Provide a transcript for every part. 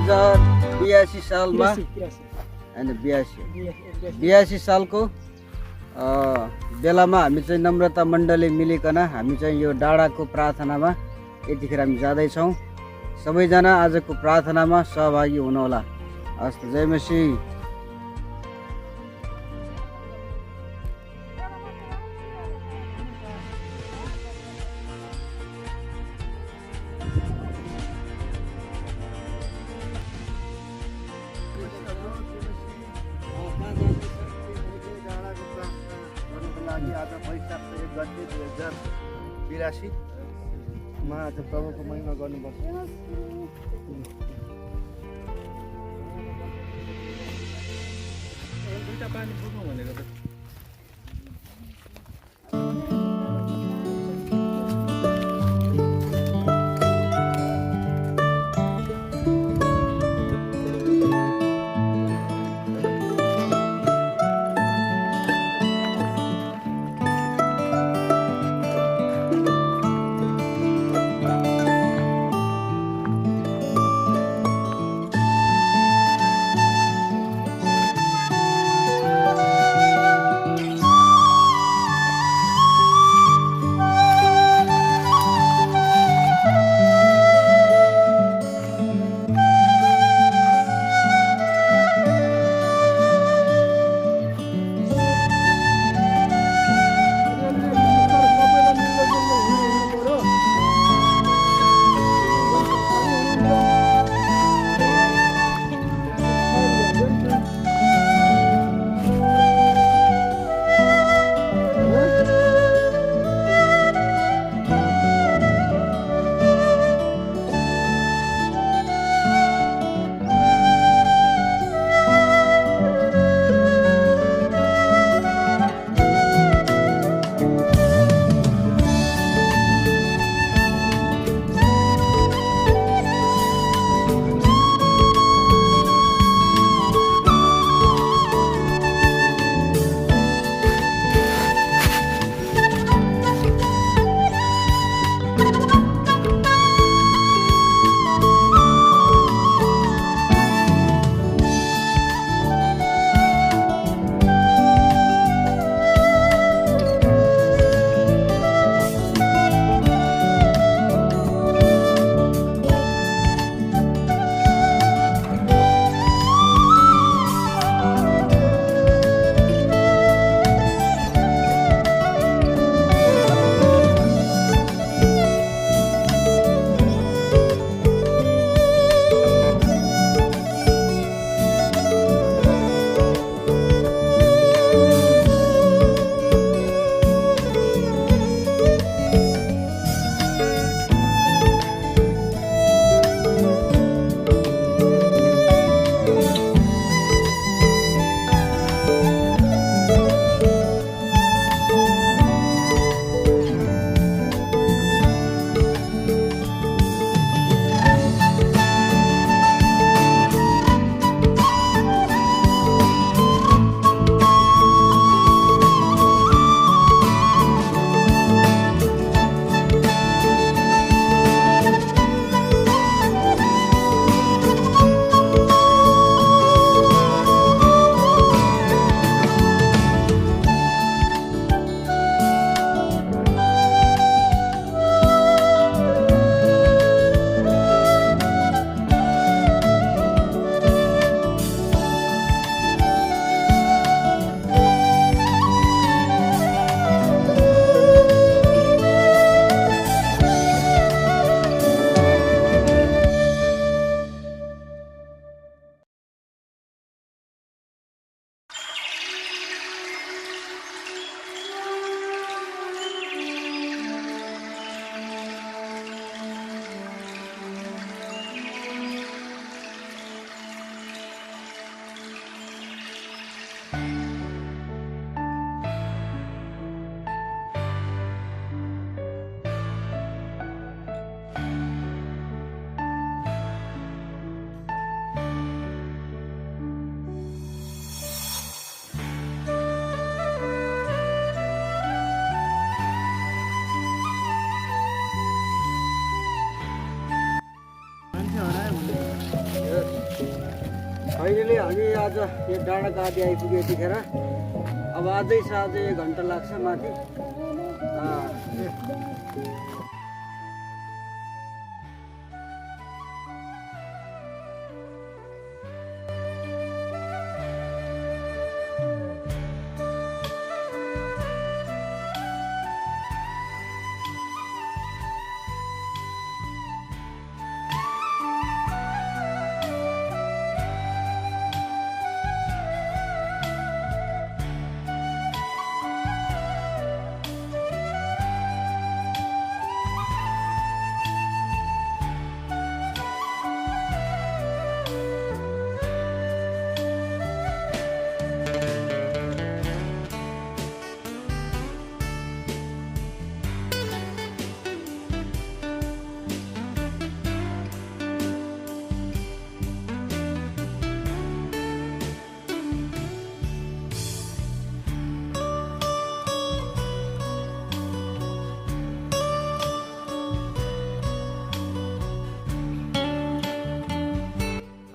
2082 सालमा हैन 82 सालको बेलामा हामी चाहिँ नम्रता मण्डली मिलिकन हामी चाहिँ यो डाँडाको प्रार्थनामा यतिखेर हामी जाँदैछौँ। सबैजना आजको प्रार्थनामा सहभागी हुनुहोला। हस्त जय मसीह। आज वैशाख 1 गते 2082 मा आज प्रभुको महिमा गर्नुपर्छ। दुईटा पानी पुग्नु भनेको त फाइनली हामी आज यो डाँडाको आदि आइपुग्यो यतिखेर। अब अझै छ, अझै 1 घन्टा लाग्छ माथि।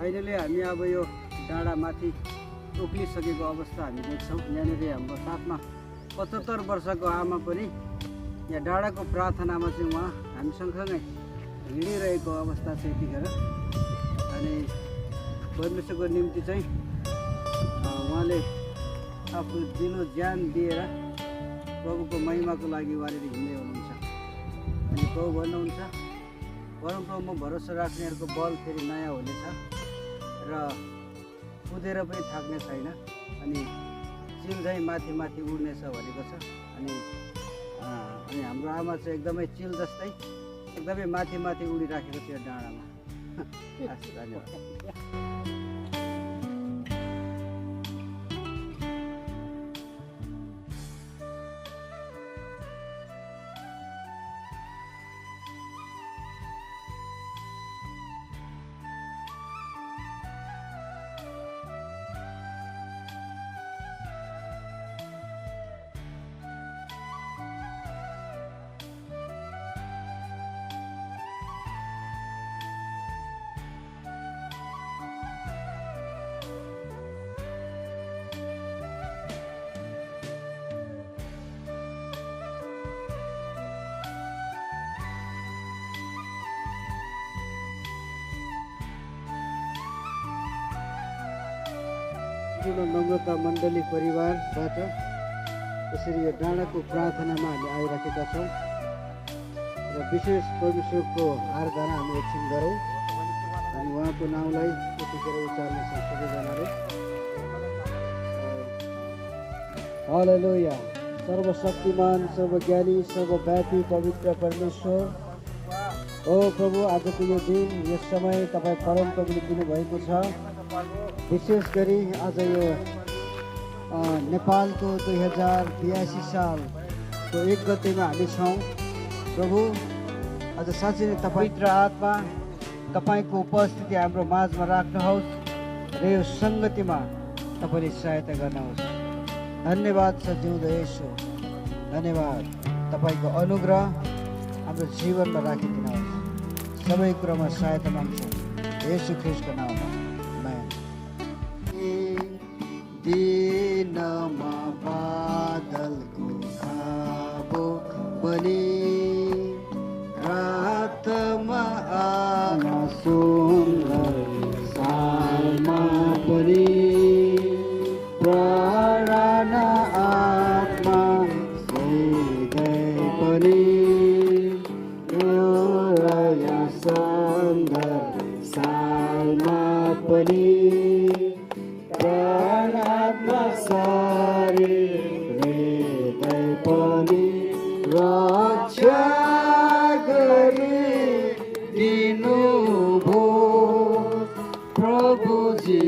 फाइनली हामी अब यो डाँडा माथि उक्लिसकेको अवस्था हामी देख्छौँ। यहाँनिर हाम्रो साथमा 75 वर्षको आमा पनि यहाँ डाँडाको प्रार्थनामा चाहिँ उहाँ हामी सँगसँगै हिँडिरहेको अवस्था छ यतिखेर। अनि परमेश्वरको निम्ति चाहिँ उहाँले आफ्नो दिलो ज्यान दिएर प्रभुको महिमाको लागि उहाँले हिँड्दै हुनुहुन्छ। अनि प्रभु भन्नुहुन्छ, परमप्रभुमा भरोसा राख्नेहरूको बल फेरि नयाँ हुनेछ र कुदेर पनि थाक्ने छैन, अनि चिल चाहिँ माथि माथि उड्नेछ भनेको छ। अनि हाम्रो आमा चाहिँ एकदमै चिल जस्तै एकदमै माथि माथि उडिराखेको थियो डाँडामा। धन्यवाद। ठुलो नम्रता मण्डली परिवारबाट यसरी यो डाँडाको प्रार्थनामा हामी आइराखेका छौँ र विशेष परमेश्वरको आराधना हामी एकछिन गरौँ। अनि उहाँको नाउँलाई यतिखेर उचार्नेछौँ सबैजनाले। हालेलुया। सर्वशक्तिमान, सर्वज्ञानी, सर्वव्यापी पवित्र परमेश्वर, ओ प्रभु, आजको यो दिन, यस समय तपाईँ परम प्रभुले दिनुभएको छ। विशेष गरी आज यो नेपालको 2082 सालको 1 गतेमा हामी छौँ। प्रभु, आज साँच्चै नै पवित्र आत्मा तपाईँको उपस्थिति हाम्रो माझमा राख्नुहोस् र यो सङ्गतिमा तपाईँले सहायता गर्नुहोस्। धन्यवाद छ जिउँदो येशू, धन्यवाद। तपाईँको अनुग्रह हाम्रो जीवनमा राखिदिनुहोस्। सबै कुरामा सहायता माग्छौँ येशू ख्रीष्टको नाममा। दिनमा बादलको खाबो बनी रातमा आमा सुन्दर सालमा पनि प्राण आत्मा हृदय पनि यो सुन्दर सालमा पनि रक्षा गरिदिनु भो प्रभुजी।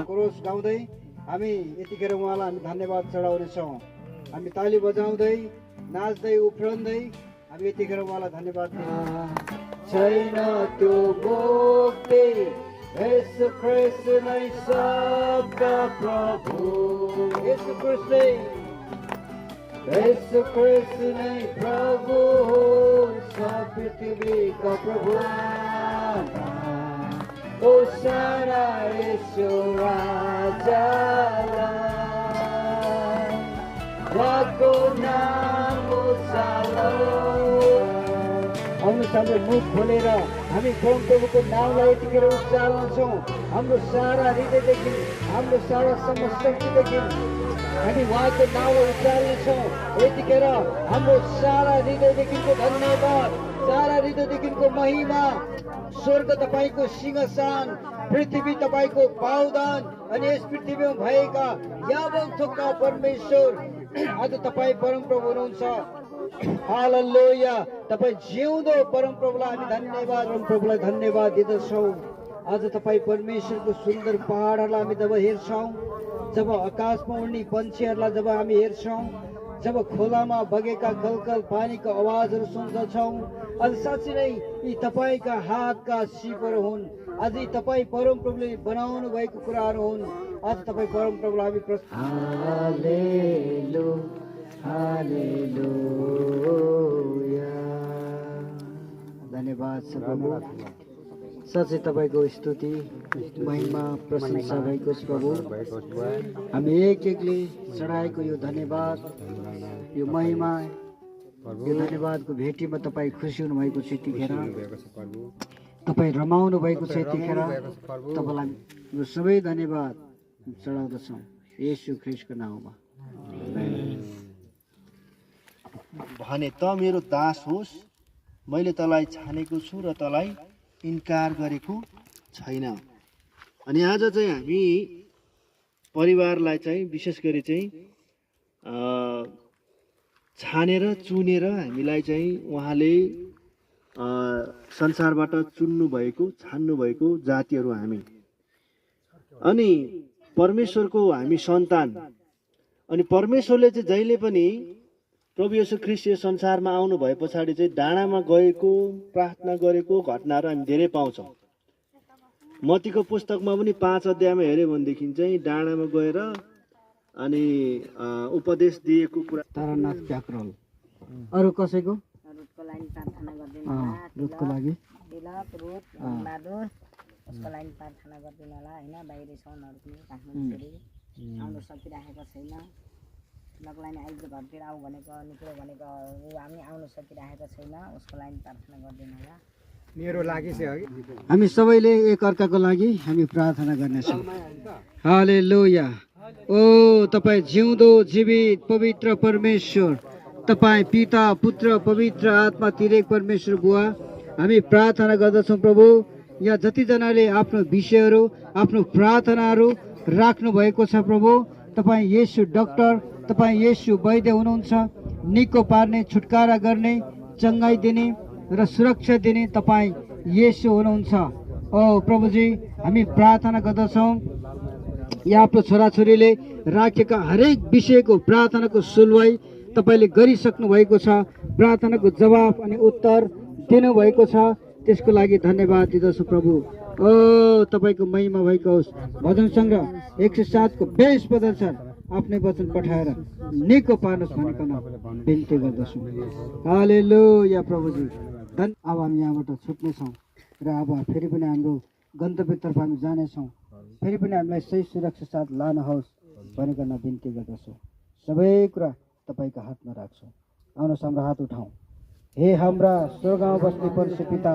क्रोस गाउँदै हामी यतिखेर उहाँलाई हामी धन्यवाद चढाउनेछौँ। हामी ताली बजाउँदै नाच्दै उफ्रँदै हामी यतिखेर उहाँलाई धन्यवाद छैन त्यो बोक्दै यसु ख्रीष्ट नै सबका प्रभु, यसु ख्रीष्ट नै प्रभु छ। पृथ्वीको प्रभु ओसारा यसो राजालाई उहाँको नाम आउनुहोस् हाम्रो मुख खोलेर हामी प्रभुको नामलाई यतिखेर उच्चार्छौँ। हाम्रो सारा हृदयदेखि हाम्रो सारा समशक्तिदेखि हामी उहाँको नामलाई उच्चार्नेछौँ। यतिखेर हाम्रो सारा हृदयदेखिको धन्यवाद, सारा हृदयदेखिको महिमा। स्वर्ग तपाईँको सिंहासन, पृथ्वी तपाईँको पावदान अनि यस पृथ्वीमा भएका यावत थोकका परमेश्वर आज तपाईँ परमप्रभु हुनुहुन्छ। हालेलुया। तपाईँ जिउँदो परमप्रभुलाई हामी धन्यवाद, परमप्रभुलाई धन्यवाद दिँदछौँ। आज तपाईँ परमेश्वरको सुन्दर पहाडहरूलाई हामी जब हेर्छौँ, जब आकाशमा उड्ने पन्छीहरूलाई जब हामी हेर्छौँ, जब खोलामा बगेका कलकल पानीको आवाजहरू सुन्दछौँ, आज साँच्चै नै यी तपाईँका हातका सिपहरू हुन्। आज यी तपाईँ परमप्रभुले बनाउनु भएको कुराहरू हुन्। आज तपाईँ परमप्रभुलाई हामी हालेलुया धन्यवाद छ प्रभु। साँच्चै तपाईँको स्तुति महिमा प्रशंसा भएको छ प्रभु। हामी एक एकले चढाएको यो धन्यवाद, यो महिमा, यो धन्यवादको भेटीमा तपाईँ खुसी हुनुभएको छ। यतिखेर तपाईँ रमाउनु भएको छ। यतिखेर तपाईँलाई यो सबै धन्यवाद चढाउँदछौँ येशू ख्रीष्टको नाममा। भने त मेरो दास होस्, मैले तँलाई छानेको छु र तँलाई इन्कार गरेको छैन। अनि आज चाहिँ हामी परिवारलाई चाहिँ विशेष गरी चाहिँ छानेर चुनेर हामीलाई चाहिँ उहाँले संसारबाट चुन्नु भएको, छान्नु भएको जातिहरू हामी, अनि परमेश्वरको हामी सन्तान। अनि परमेश्वरले चाहिँ जहिले पनि प्रभु येशू ख्रीष्ट यो संसारमा आउनु भए पछाडि चाहिँ डाँडामा गएको, प्रार्थना गरेको घटनाहरू हामी धेरै पाउँछौँ। मत्तीको पुस्तकमा पनि 5 अध्यायमा हेऱ्यो भनेदेखि चाहिँ डाँडामा गएर अनि उपदेश दिएको कुरा। तारानाथ प्याकरल अरू कसैको रुटको लागि प्रार्थना गरिदिनु रुटको लागि उसको लागि प्रार्थना गरिदिनु होला होइन। बाहिर छ उनीहरू पनि काठमाडौँ आउनु सकिरहेको छैन। उनीहरूको लागि आइज घरतिर आऊ भनेको, निक्लो भनेको हामी आउनु सकिरहेको छैन। उसको लागि प्रार्थना गरिदिनु होला। मेरो लागि चाहिँ हामी सबैले एक अर्काको लागि हामी प्रार्थना गर्नेछौँ। हालेलुया। ओ तपाईँ जिउँदो जीवित पवित्र परमेश्वर, तपाईँ पिता पुत्र पवित्र आत्मा तिरेक परमेश्वर बुवा, हामी प्रार्थना गर्दछौँ प्रभु। यहाँ जतिजनाले आफ्नो विषयहरू, आफ्नो प्रार्थनाहरू राख्नु भएको छ प्रभु, तपाईँ येशू डाक्टर, तपाईँ येशू वैद्य हुनुहुन्छ। निको पार्ने, छुटकारा गर्ने, चङ्गाई दिने र सुरक्षा दिने तपाईँ येशू हुनुहुन्छ। ओ प्रभुजी, हामी प्रार्थना गर्दछौँ यहाँ आफ्नो छोराछोरीले राखेका हरेक विषयको प्रार्थनाको सुनवाई तपाईँले गरिसक्नु भएको छ। प्रार्थनाको जवाफ अनि उत्तर दिनुभएको छ, त्यसको लागि धन्यवाद दिँदछु प्रभु। ओ तपाईँको महिमा भएको होस्। भजन सङ्ग्रह 107 को 22 पद अनुसार आफ्नै वचन पठाएर निको पार्नुहोस् भनिकन बिन्ती गर्दछु। हालेलुया प्रभुजी। अब हामी यहाँबाट छुट्नेछौँ र अब फेरि पनि हाम्रो गन्तव्यतर्फ हामी जानेछौँ। फेरि पनि हामीलाई सही सुरक्षा साथ लानुहोस् भनिकन बिन्ती गर्दछु। सबै कुरा तपाईँको हातमा राख्छौँ। आउनुहोस् हाम्रो हात उठाउँ। हे हाम्रा स्वर्गमा बस्ने परमेश्वर पिता,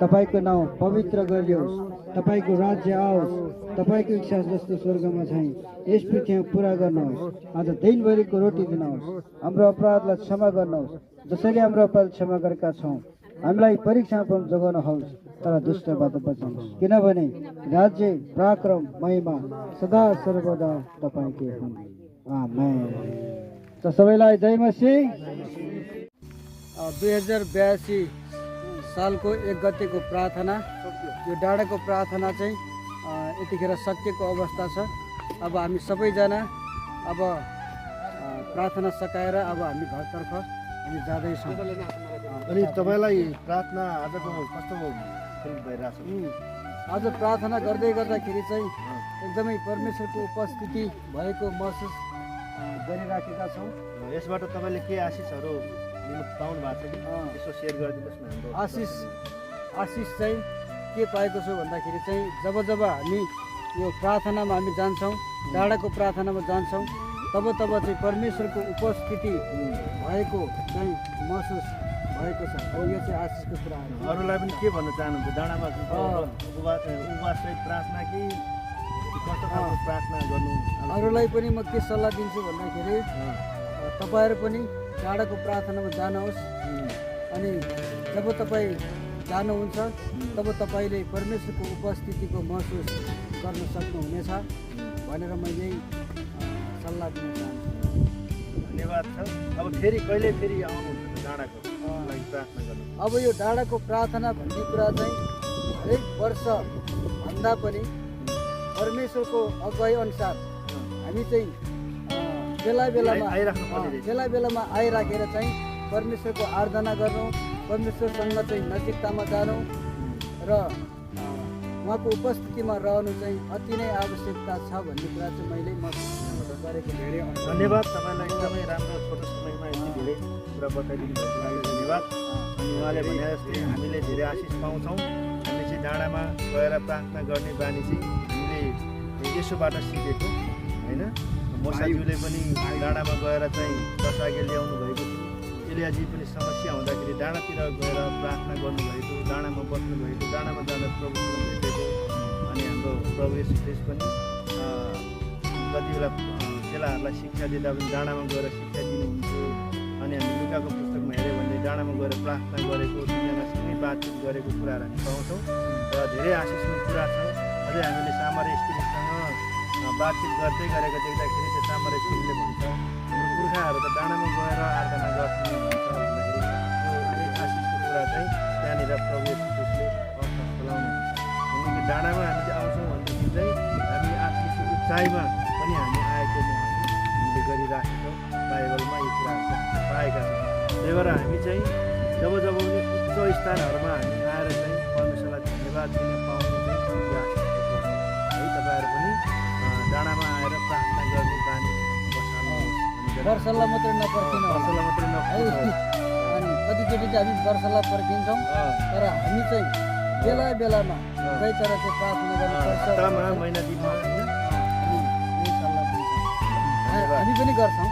तपाईँको नाउँ पवित्र गरियोस्, तपाईँको राज्य आओस्, तपाईँको इच्छा जस्तो स्वर्गमा चाहिँ यस पृथ्वीमा पुरा गर्नुहोस्। आज दिनभरिको रोटी दिनुहोस्। हाम्रो अपराधलाई क्षमा गर्नुहोस् जसरी हाम्रो अपराध क्षमा गरेका छौँ। हामीलाई परीक्षामा पनि जोगाउनुहोस् तर दुष्टबाट बचाउनुहोस्, किनभने राज्य, पराक्रम, महिमा सदा सर्वदा तपाईँकै हुन्। आमेन। त सबैलाई जय मसीह। 2082 सालको 1 गतेको प्रार्थना, यो डाँडाको प्रार्थना चाहिँ यतिखेर सकिएको अवस्था छ। अब हामी सबैजना अब प्रार्थना सकाएर अब हामी घरतर्फ हामी जाँदैछौँ। अनि तपाईँलाई प्रार्थना आजको कस्तो फिल भइरहेछ? आज प्रार्थना गर्दै गर्दाखेरि चाहिँ एकदमै परमेश्वरको उपस्थिति भएको महसुस गरिराखेका छौँ। यसबाट तपाईँले के आशिषहरू लिनु पाउनु भएको छ कि यसो सेयर गरिदिनुहोस् न हाम्रो आशिष चाहिँ के पाएको छु भन्दाखेरि चाहिँ जब हामी यो प्रार्थनामा हामी जान्छौँ, डाँडाको प्रार्थनामा जान्छौँ, तब चाहिँ परमेश्वरको उपस्थिति भएको चाहिँ महसुस भएको छ। अनि यो चाहिँ आशिषको कुरा हो। अरूलाई पनि के भन्न चाहनुहुन्छ? डाँडामा उपवाससहित प्रार्थना कि कस्तो खालको प्रार्थना गर्नु? अरूलाई पनि म के सल्लाह दिन्छु भन्दाखेरि तपाईँहरू पनि डाँडाको प्रार्थनामा जानुहोस्। अनि जब तपाईँ जानुहुन्छ तब तपाईँले परमेश्वरको उपस्थितिको महसुस गर्न सक्नुहुनेछ भनेर म यही सल्लाह दिन चाहन्छु। धन्यवाद छ। अब कहिले फेरि आउनुहुन्छ डाँडाको लागि प्रार्थना गर्नु? अब यो डाँडाको प्रार्थना भन्ने कुरा चाहिँ हरेक वर्ष भन्दा पनि परमेश्वरको अगुवाई अनुसार हामी चाहिँ बेला बेलामा आइराखेर चाहिँ परमेश्वरको आराधना गर्नु, परमेश्वरसँग चाहिँ नजिकतामा जानु र उहाँको उपस्थितिमा रहनु चाहिँ अति नै आवश्यकता छ भन्ने कुरा चाहिँ मैले गरेको। धेरै धन्यवाद तपाईँलाई, एकदमै राम्रो छोटो समयमा यति धेरै कुरा बताइदिनु भएको लागि धन्यवाद। अनि उहाँले भने जस्तै हामीले धेरै आशिष पाउँछौँ। हामी चाहिँ डाँडामा गएर प्रार्थना गर्ने बानी चाहिँ हामीले यसोबाट सिकेको होइन। मोसाज्यूले पनि डाँडामा गएर चाहिँ प्रसागे ल्याउनु भएको थियो। एलियाजी पनि समस्या हुँदाखेरि डाँडातिर गएर प्रार्थना गर्नुभएको, डाँडामा बस्नुभएको, डाँडामा जाँदा प्रभुसँग भेटेको। अनि हाम्रो प्रभु येशू ख्रीष्ट पनि कति बेला चेलाहरूलाई शिक्षा दिँदा पनि डाँडामा गएर शिक्षा दिनुहुन्थ्यो। अनि हामी लुकाको पुस्तकमा हेऱ्यो भने डाँडामा गएर प्रार्थना गरेको, दुईजनासँगै बातचित गरेको कुराहरू हामी पाउँछौँ र धेरै आशिषको कुरा छ। अझै हामीले सामर्य स्त्रीसँग बातचित गर्दै गरेको देख्दाखेरि त्यो सामर्य स्त्रीले भन्छ हाम्रो पुर्खाहरू त डाँडामा गएर आराधना गर्छन् भन्छ भन्दाखेरि त्यो आशिषको कुरा चाहिँ त्यहाँनिर प्रभु येशू ख्रीष्टले अवस्था खोलाउनुहुन्छ। किनकि डाँडामा हामी आउँछौँ भनेदेखि चाहिँ हामी आत्मिक उचाइमा पनि हामी आएको महसुस हामीले गरिराखेको बाइबलमा यो कुराहरू पाएका छौँ। त्यही भएर हामी चाहिँ जब पनि उच्च स्थानहरूमा हामी आएर चाहिँ परमेश्वरलाई धन्यवाद दिन पाउने चाहिँ यो आशिषको कुरा हो है। तपाईँहरू पनि डाँडामा आएर प्रार्थना गर्ने बानी बसाल्नुहोस्। वर्षलाई मात्रै नपर्खिनु, अनि कतिचोटि चाहिँ हामी वर्षलाई पर्खिन्छौँ, तर हामी चाहिँ बेलामा गइतर चाहिँ प्रार्थना गर्नुपर्छ। महिना दिनमा हामी पनि गर्छौँ।